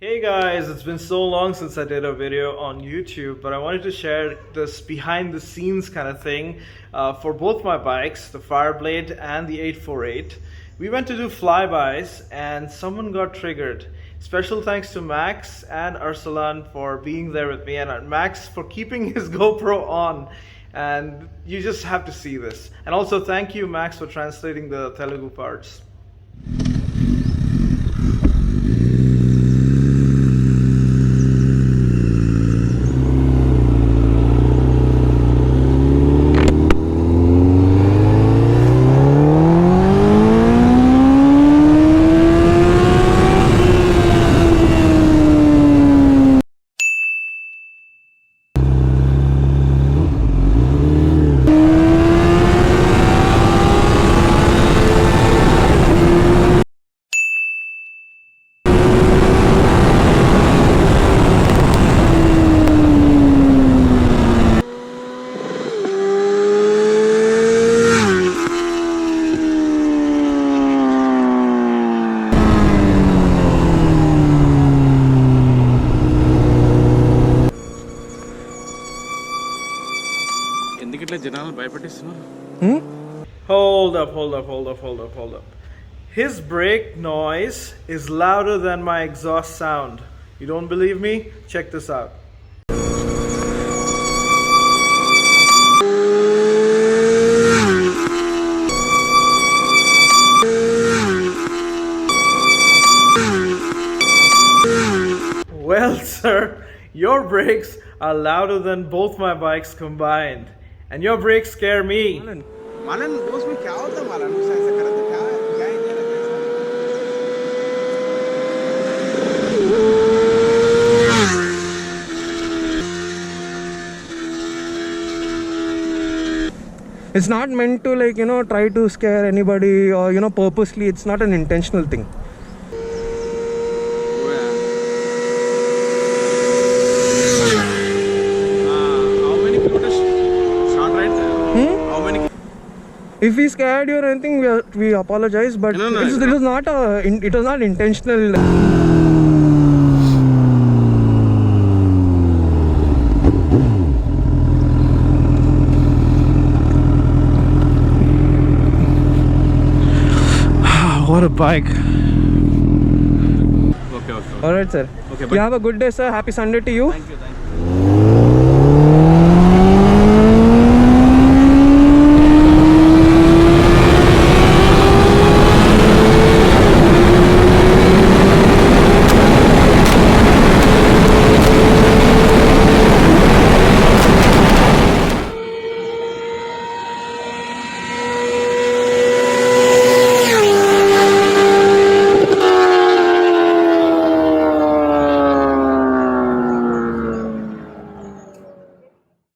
Hey guys, it's been so long since I did a video on YouTube, but I wanted to share this behind the scenes kind of thing for both my bikes, the Fireblade and the 848. We went to do flybys and someone got triggered. Special thanks to Max and Arsalan for being there with me, and Max for keeping his GoPro on. And you just have to see this. And also thank you, Max, for translating the Telugu parts. Hold up. His brake noise is louder than my exhaust sound. You don't believe me? Check this out. Well, sir, your brakes are louder than both my bikes combined. And your brakes scare me. मालन दोस्त में क्या होता है मालन उससे ऐसा करते क्या क्या इंडिया लगता है It's not meant to try to scare anybody or purposely. It's not an intentional thing. If we scared you or anything, we apologize, but No, it was not intentional. What a bike. Okay. Alright, sir. Okay, you have a good day, sir. Happy Sunday to you. Thank you.